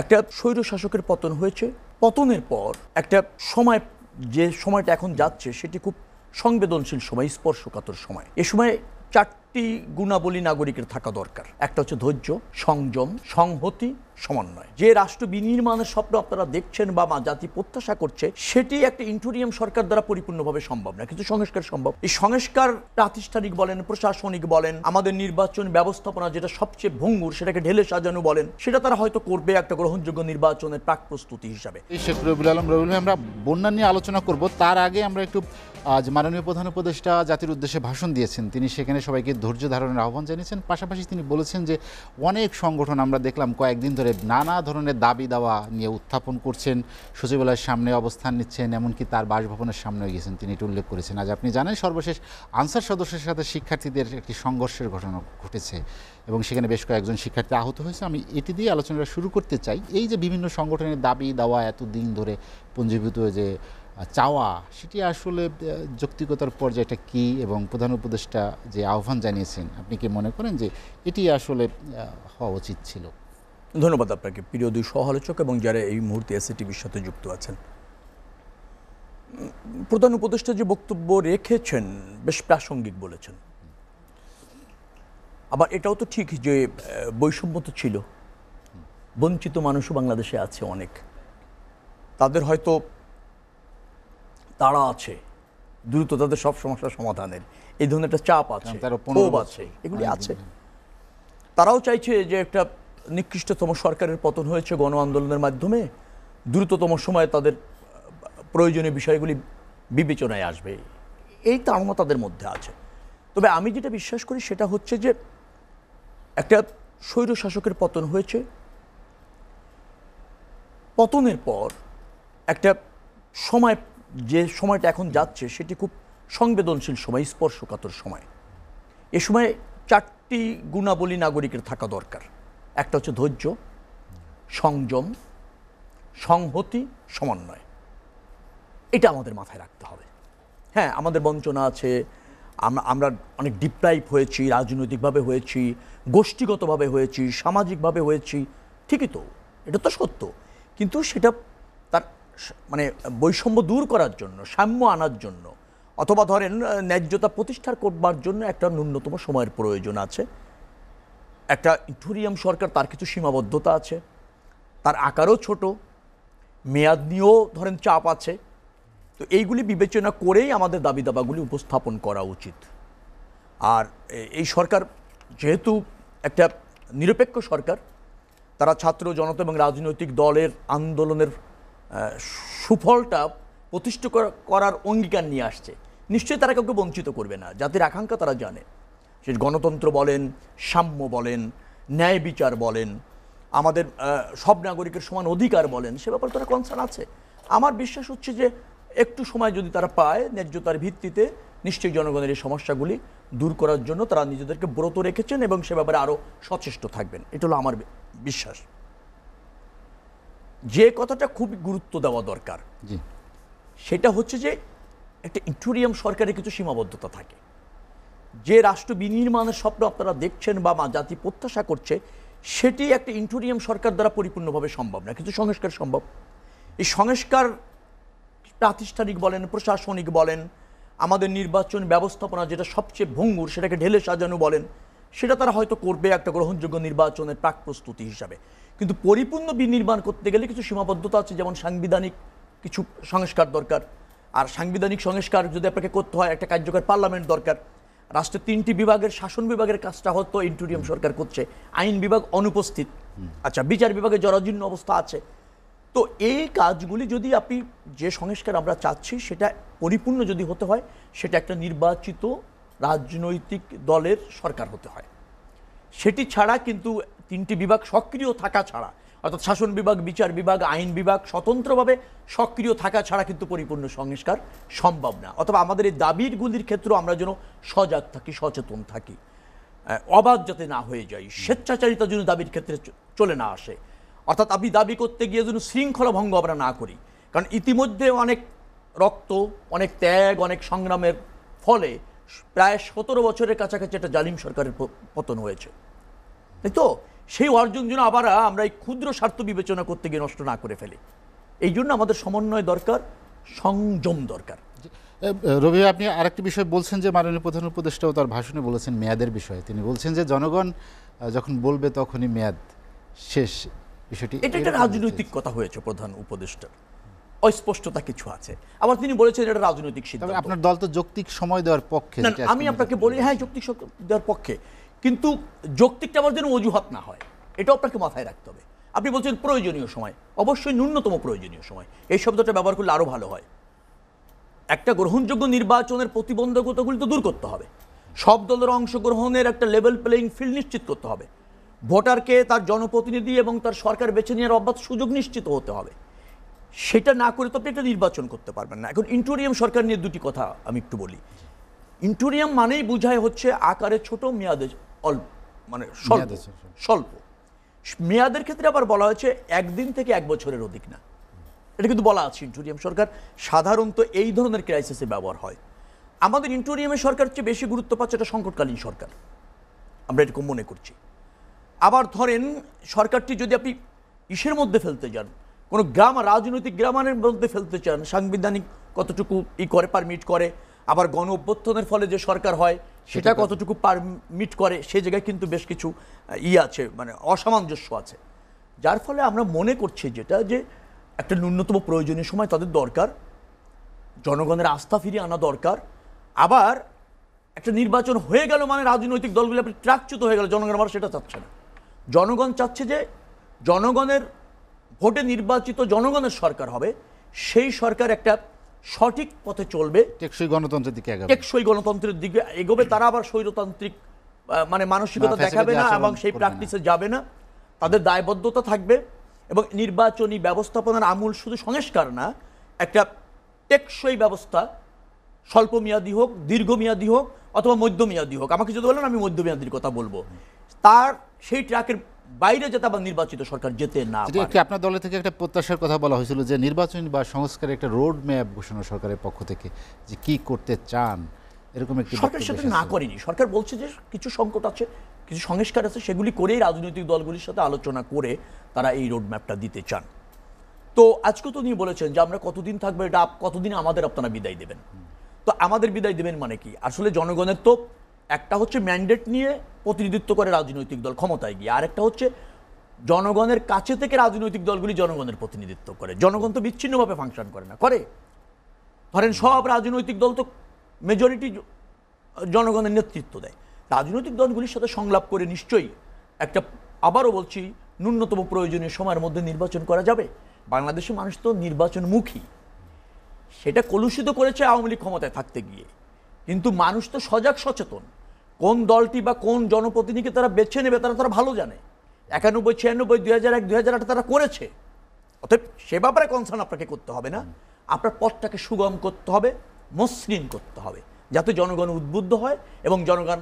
একটা স্বৈর শাসকের পতন হয়েছে। পতনের পর একটা সময়, যে সময়টা এখন যাচ্ছে সেটি খুব সংবেদনশীল সময়, স্পর্শকাতর সময়। এ সময় চারটি গুণাবলী নাগরিকের থাকা দরকার। একটা হচ্ছে ধৈর্য, সংযম, সংহতি, সমন্বয়। যে রাষ্ট্র বিনির্মাণের স্বপ্ন আপনারা দেখছেন বা জাতি প্রত্যাশা করছে, সেটি একটা ইন্টোরিয়াম সরকার দ্বারা পরিপূর্ণভাবে সম্ভব না, কিন্তু সংস্কার সম্ভব। এই সংস্কার প্রাতিষ্ঠানিক বলেন, প্রশাসনিক বলেন, আমাদের নির্বাচন ব্যবস্থাপনা যেটা সবচেয়ে ভঙ্গুর সেটাকে ঢেলে সাজানো বলেন, সেটা তারা হয়তো করবে একটা গ্রহণযোগ্য নির্বাচনের প্রাক প্রস্তুতি হিসাবে। শেখ রবিউল আলম রবিউল, আমরা বন্যা নিয়ে আলোচনা করব, তার আগে আমরা একটু আজ মাননীয় প্রধান উপদেষ্টা জাতির উদ্দেশ্যে ভাষণ দিয়েছেন। তিনি সেখানে সবাইকে ধৈর্য ধারণের আহ্বান জানিয়েছেন। পাশাপাশি তিনি বলেছেন যে অনেক সংগঠন আমরা দেখলাম কয়েকদিন ধরে নানা ধরনের দাবি দাওয়া নিয়ে উত্থাপন করছেন, সচিবালয়ের সামনে অবস্থান নিচ্ছেন, এমনকি তার বাসভবনের সামনেও গিয়েছেন, তিনি এটা উল্লেখ করেছেন। আজ আপনি জানেন সর্বশেষ আনসার সদস্যের সাথে শিক্ষার্থীদের একটি সংঘর্ষের ঘটনা ঘটেছে এবং সেখানে বেশ কয়েকজন শিক্ষার্থী আহত হয়েছে। আমি এটি দিয়ে আলোচনাটা শুরু করতে চাই। এই যে বিভিন্ন সংগঠনের দাবি দাওয়া এতদিন ধরে পুঞ্জীভূত যে চাওয়া, সেটি আসলে যৌক্তিকতার পর্যায়টা কি, এবং প্রধান উপদেষ্টা যে আহ্বান জানিয়েছেন, আপনি কি মনে করেন যে এটি আসলে হওয়া উচিত ছিল? ধন্যবাদ আপনাকে, প্রিয় দুই সহ আলোচক এবং যারা এই মুহূর্তে এসএটিভির সাথে যুক্ত আছেন। প্রধান উপদেষ্টা যে বক্তব্য রেখেছেন বেশ প্রাসঙ্গিক বলেছেন। আবার এটাও তো ঠিক যে বৈষম্য তো ছিল, বঞ্চিত মানুষও বাংলাদেশে আছে অনেক। তাদের হয়তো তারা আছে দ্রুত তাদের সব সমস্যার সমাধানের, এই ধরনের একটা চাপ আছে, ক্ষোভ আছে, এগুলি আছে। তারাও চাইছে যে একটা নিকৃষ্টতম সরকারের পতন হয়েছে গণ আন্দোলনের মাধ্যমে, দ্রুততম সময়ে তাদের প্রয়োজনীয় বিষয়গুলি বিবেচনায় আসবে, এই তাড়না তাদের মধ্যে আছে। তবে আমি যেটা বিশ্বাস করি সেটা হচ্ছে যে একটা স্বৈর শাসকের পতন হয়েছে। পতনের পর একটা সময়, যে সময়টা এখন যাচ্ছে সেটি খুব সংবেদনশীল সময়, স্পর্শকাতর সময়। এ সময় চারটি গুণাবলী নাগরিকের থাকা দরকার। একটা হচ্ছে ধৈর্য, সংযম, সংহতি, সমন্বয়। এটা আমাদের মাথায় রাখতে হবে। হ্যাঁ, আমাদের বঞ্চনা আছে, আমরা অনেক ডিপ্রাইভ হয়েছি, রাজনৈতিকভাবে হয়েছি, গোষ্ঠীগতভাবে হয়েছি, সামাজিকভাবে হয়েছি, ঠিকই তো, এটা তো সত্য। কিন্তু সেটা তার মানে বৈষম্য দূর করার জন্য, সাম্য আনার জন্য, অথবা ধরেন ন্যায্যতা প্রতিষ্ঠা করবার জন্য একটা ন্যূনতম সময়ের প্রয়োজন আছে। একটা ইন্টোরিয়াম সরকার, তার কিছু সীমাবদ্ধতা আছে, তার আকারও ছোট, মেয়াদ নিয়েও ধরেন চাপ আছে। তো এইগুলি বিবেচনা করেই আমাদের দাবি দাবাগুলি উপস্থাপন করা উচিত। আর এই সরকার যেহেতু একটা নিরপেক্ষ সরকার, তারা ছাত্র জনতা এবং রাজনৈতিক দলের আন্দোলনের সুফলটা প্রতিষ্ঠিত করার অঙ্গীকার নিয়ে আসছে, নিশ্চয়ই তারা কাউকে বঞ্চিত করবে না। জাতির আকাঙ্ক্ষা তারা জানে, সে গণতন্ত্র বলেন, সাম্য বলেন, ন্যায় বিচার বলেন, আমাদের সব নাগরিকের সমান অধিকার বলেন, সে ব্যাপারে তারা কনসার্ন আছে। আমার বিশ্বাস হচ্ছে যে একটু সময় যদি তারা পায়, ন্যায্যতার ভিত্তিতে নিশ্চয়ই জনগণের এই সমস্যাগুলি দূর করার জন্য তারা নিজেদেরকে ব্রত রেখেছেন এবং সে ব্যাপারে আরও সচেষ্ট থাকবেন, এটা হলো আমার বিশ্বাস। যে কথাটা খুব গুরুত্ব দেওয়া দরকার সেটা হচ্ছে যে একটা ইন্টোরিয়াম সরকারের কিছু সীমাবদ্ধতা থাকে। যে রাষ্ট্র বিনির্মাণের স্বপ্ন আপনারা দেখছেন বা জাতি প্রত্যাশা করছে, সেটি একটা ইন্টোরিয়াম সরকার দ্বারা পরিপূর্ণভাবে সম্ভব না, কিন্তু সংস্কার সম্ভব। এই সংস্কার প্রাতিষ্ঠানিক বলেন, প্রশাসনিক বলেন, আমাদের নির্বাচন ব্যবস্থাপনা যেটা সবচেয়ে ভঙ্গুর সেটাকে ঢেলে সাজানো বলেন, সেটা তারা হয়তো করবে একটা গ্রহণযোগ্য নির্বাচনের প্রাক প্রস্তুতি হিসাবে। কিন্তু পরিপূর্ণ বিনির্মাণ করতে গেলে কিছু সীমাবদ্ধতা আছে, যেমন সাংবিধানিক কিছু সংস্কার দরকার। আর সাংবিধানিক সংস্কার যদি আপনাকে করতে হয়, একটা কার্যকর পার্লামেন্ট দরকার। রাষ্ট্রের 3টি বিভাগের শাসন বিভাগের কাজটা হয়তো ইন্টোরিয়াম সরকার করছে, আইন বিভাগ অনুপস্থিত, আচ্ছা বিচার বিভাগে জরাজীর্ণ অবস্থা আছে। তো এই কাজগুলি যদি আপনি, যে সংস্কার আমরা চাচ্ছি সেটা পরিপূর্ণ যদি হতে হয়, সেটা একটা নির্বাচিত রাজনৈতিক দলের সরকার হতে হয়। সেটি ছাড়া কিন্তু 3টি বিভাগ সক্রিয় থাকা ছাড়া, অর্থাৎ শাসন বিভাগ, বিচার বিভাগ, আইন বিভাগ স্বতন্ত্রভাবে সক্রিয় থাকা ছাড়া কিন্তু পরিপূর্ণ সংস্কার সম্ভব না। অথবা আমাদের এই দাবিগুলির ক্ষেত্রে আমরা যেন সজাগ থাকি, সচেতন থাকি, অবাধ যাতে না হয়ে যায়, স্বেচ্ছাচারিতা যেন দাবির ক্ষেত্রে চলে না আসে। অর্থাৎ আপনি দাবি করতে গিয়ে যেন শৃঙ্খলা ভঙ্গ আমরা না করি, কারণ ইতিমধ্যে অনেক রক্ত, অনেক ত্যাগ, অনেক সংগ্রামের ফলে প্রায় 17 বছরের কাছাকাছি একটা জালিম সরকারের পতন হয়েছে, তাই তো? সেই অর্জন যেন আবার আমরা এই ক্ষুদ্র স্বার্থ বিবেচনা করতে গিয়ে নষ্ট না করে ফেলি। এই জন্য আমাদের সমন্বয় দরকার, সংযম দরকার। রবি, আপনি আরেকটি বিষয় বলছেন যে মাননীয় প্রধান উপদেষ্টাও তার ভাষণে বলেছেন মেয়াদের বিষয়ে। তিনি বলছেন যে জনগণ যখন বলবে তখনই মেয়াদ শেষ। বিষয়টি এটা একটা রাজনৈতিক কথা হয়েছে প্রধান উপদেষ্টার, অস্পষ্টতা কিছু আছে। আবার তিনি বলেছেন এটা রাজনৈতিক সিদ্ধান্ত। আপনার দল তো যৌক্তিক সময় দেওয়ার পক্ষে। আমি আপনাকে বলি হ্যাঁ যৌক্তিক দেওয়ার পক্ষে, কিন্তু যৌক্তিকটা আবার যেন অজুহাত না হয়, এটাও আপনাকে মাথায় রাখতে হবে। আপনি বলছেন প্রয়োজনীয় সময়, অবশ্যই ন্যূনতম প্রয়োজনীয় সময় এই শব্দটা ব্যবহার করলে আরো ভালো হয়। একটা গ্রহণযোগ্য নির্বাচনের প্রতিবন্ধকতাগুলি তো দূর করতে হবে, সব দলের অংশগ্রহণের একটা লেভেল প্লেয়িং ফিল্ড নিশ্চিত করতে হবে, ভোটারকে তার জনপ্রতিনিধি এবং তার সরকার বেছে নেওয়ার অবাধ সুযোগ নিশ্চিত হতে হবে। সেটা না করে তো আপনি একটা নির্বাচন করতে পারবেন না। এখন ইন্টোরিয়াম সরকার নিয়ে দুটি কথা আমি একটু বলি। ইন্টোরিয়াম মানেই বোঝায় হচ্ছে আকারে ছোট, মেয়াদে অল্প, মানে স্বল্প। মেয়াদের ক্ষেত্রে আবার বলা হয়েছে 1 দিন থেকে 1 বছরের অধিক না, এটা কিন্তু বলা আছে। ইন্টোরিয়াম সরকার সাধারণত এই ধরনের ক্রাইসিসে ব্যবহার হয়। আমাদের ইন্টোরিয়ামের সরকার চেয়ে বেশি গুরুত্ব পাচ্ছে এটা সংকটকালীন সরকার, আমরা এরকম মনে করছি। আবার ধরেন সরকারটি যদি আপনি ইসের মধ্যে ফেলতে যান, কোনো রাজনৈতিক গ্রামারের মধ্যে ফেলতে চান, সাংবিধানিক কতটুকু করে পারমিট করে, আবার গণ অভ্যুত্থানের ফলে যে সরকার হয় সেটা কতটুকু পারমিট করে, সে জায়গায় কিন্তু বেশ কিছু আছে, মানে অসামঞ্জস্য আছে। যার ফলে আমরা মনে করছি যেটা যে একটা ন্যূনতম প্রয়োজনীয় সময় তাদের দরকার, জনগণের আস্থা ফিরিয়ে আনা দরকার। আবার একটা নির্বাচন হয়ে গেল মানে রাজনৈতিক দলগুলো আপনি ট্রাকচ্যুত হয়ে গেল, জনগণ আবার সেটা চাচ্ছে না। জনগণ চাচ্ছে যে জনগণের ভোটে নির্বাচিত জনগণের সরকার হবে, সেই সরকার একটা সঠিক পথে চলবে, টেকসই গণতন্ত্রের দিকে এগোবে, টেকসই গণতন্ত্রের দিকে এগোবে। তারা আবার স্বৈরতান্ত্রিক মানে মানসিকতা দেখাবে না এবং সেই প্র্যাকটিসে যাবে না, তাদের দায়বদ্ধতা থাকবে। এবং নির্বাচনী ব্যবস্থাপনার আমূল শুধু সংস্কার না, একটা টেকসই ব্যবস্থা, স্বল্পমেয়াদী হোক, দীর্ঘমেয়াদী হোক অথবা মধ্যমেয়াদী হোক। আমাকে যদি বলেন আমি মধ্যমেয়াদীর কথা বলবো, তার সেই ট্র্যাকের বাইরে যাতে আবার নির্বাচিত সরকার যেতে না পারে। আপনার দলের থেকে একটা প্রত্যাশার কথা বলা হয়েছিল যে নির্বাচনী বা সংস্কারের একটা রোড ম্যাপ ঘোষণা সরকারের পক্ষ থেকে, যে কি করতে চান, এরকম একটি সরকার সেটা না করেনি। সরকার বলছে যে কিছু সংকট আছে, কিছু সংস্কার আছে, সেগুলি করেই রাজনৈতিক দলগুলির সাথে আলোচনা করে তারা এই রোড ম্যাপটা দিতে চান। তো আজকে তো উনি বলেছেন যে আমরা কতদিন থাকবো, এটা কতদিন আমাদের আপনারা বিদায় দেবেন। তো আমাদের বিদায় দেবেন মানে কি? আসলে জনগণের তো একটা হচ্ছে ম্যান্ডেট নিয়ে প্রতিনিধিত্ব করে রাজনৈতিক দল ক্ষমতায় গিয়ে, আর একটা হচ্ছে জনগণের কাছে থেকে রাজনৈতিক দলগুলি জনগণের প্রতিনিধিত্ব করে। জনগণ তো বিচ্ছিন্নভাবে ফাংশন করে না, করে। ধরেন সব রাজনৈতিক দল তো মেজরিটি জনগণের নেতৃত্ব দেয়। রাজনৈতিক দলগুলির সাথে সংলাপ করে নিশ্চয়ই একটা, আবারও বলছি, ন্যূনতম প্রয়োজনীয় সময়ের মধ্যে নির্বাচন করা যাবে। বাংলাদেশের মানুষ তো নির্বাচনমুখী, সেটা কলুষিত করেছে আওয়ামী লীগ ক্ষমতায় থাকতে গিয়ে। কিন্তু মানুষ তো সজাগ সচেতন, কোন দলটি বা কোন জনপ্রতিনিধিকে তারা বেছে নেবে তারা ভালো জানে। 91, 96, 2001, 2008 তারা করেছে। অতএব সে ব্যাপারে কনসার্ন আপনাকে করতে হবে না, আপনার পথটাকে সুগম করতে হবে, মসৃণ করতে হবে, যাতে জনগণ উদ্বুদ্ধ হয় এবং জনগণ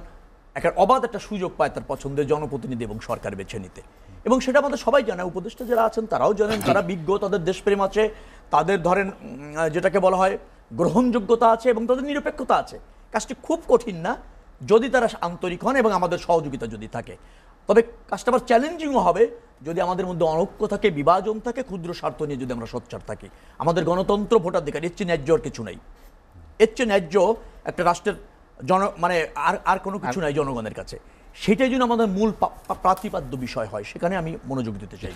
একটা অবাধ একটা সুযোগ পায় তার পছন্দের জনপ্রতিনিধি এবং সরকার বেছে নিতে। এবং সেটা আমাদের সবাই জানে, উপদেষ্টা যারা আছেন তারাও জানেন, তারা বিজ্ঞ, তাদের দেশপ্রেম আছে, তাদের ধরেন যেটাকে বলা হয় গ্রহণযোগ্যতা আছে এবং তাদের নিরপেক্ষতা আছে। কাজটি খুব কঠিন না যদি তারা আন্তরিক হন এবং আমাদের সহযোগিতা যদি থাকে। তবে কাজটা আবার চ্যালেঞ্জিংও হবে যদি আমাদের মধ্যে অনৈক্য থাকে, বিভাজন থাকে, ক্ষুদ্র স্বার্থ নিয়ে যদি আমরা সোচ্চার থাকি। আমাদের গণতন্ত্র ভোটাধিকার এর চেয়ে ন্যায্য আর কিছু নাই, এর চেয়ে ন্যায্য একটা রাষ্ট্রের মানে আর কোনো কিছু নাই জনগণের কাছে। সেটাই যেন আমাদের মূল প্রতিপাদ্য বিষয় হয়, সেখানে আমি মনোযোগ দিতে চাই।